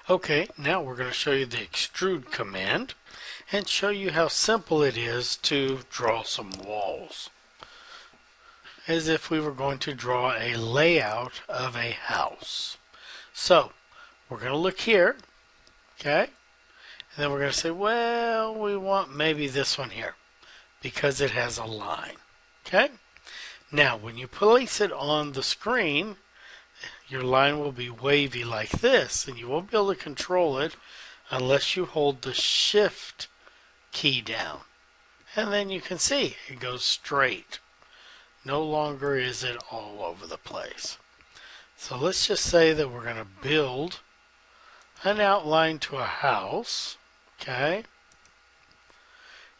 Okay, now we're going to show you the extrude command and show you how simple it is to draw some walls. As if we were going to draw a layout of a house. So, we're going to look here, okay? And then we're going to say, well, we want maybe this one here because it has a line, okay? Now, when you place it on the screen, your line will be wavy like this, and you won't be able to control it unless you hold the Shift key down. And then you can see it goes straight. No longer is it all over the place. So let's just say that we're going to build an outline to a house, okay?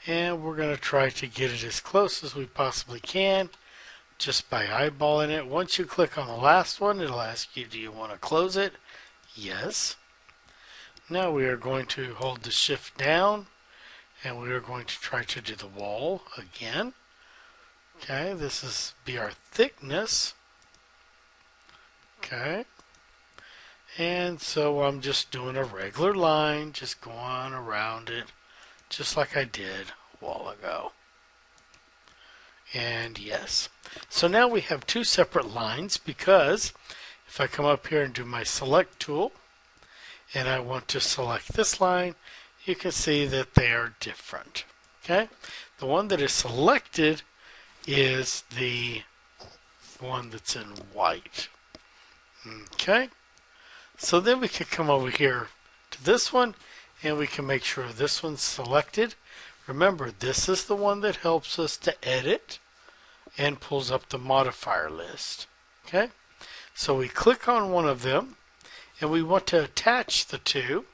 And we're going to try to get it as close as we possibly can just by eyeballing it. Once you click on the last one, it'll ask you, do you want to close it? Yes. Now we are going to hold the Shift down, and we are going to try to do the wall again. Okay, this is be our thickness. Okay. And so I'm just doing a regular line, just going around it, just like I did a while ago. And yes. So now we have two separate lines because if I come up here and do my select tool and I want to select this line, you can see that they are different. Okay? The one that is selected is the one that's in white. Okay? So then we can come over here to this one and we can make sure this one's selected. Remember, this is the one that helps us to edit and pulls up the modifier list. Okay? So we click on one of them and we want to attach the two.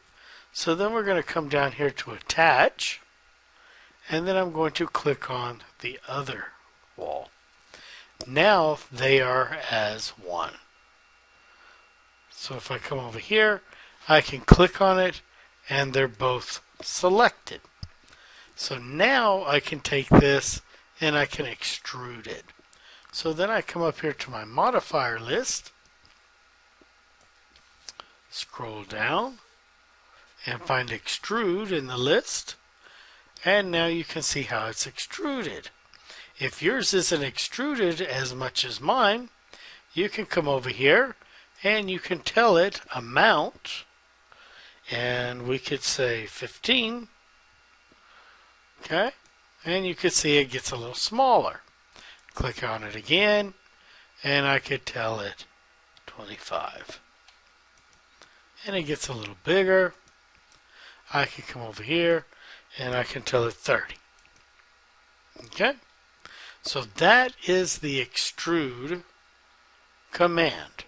So then we're going to come down here to attach, and then I'm going to click on the other wall. Now they are as one. So if I come over here, I can click on it and they're both selected. So now I can take this and I can extrude it. So then I come up here to my modifier list, scroll down, and find extrude in the list, and now you can see how it's extruded. If yours isn't extruded as much as mine, you can come over here and you can tell it amount, and we could say 15. Okay? And you can see it gets a little smaller. Click on it again, and I could tell it 25. And it gets a little bigger. I can come over here, and I can tell it 30. Okay? So that is the extrude command.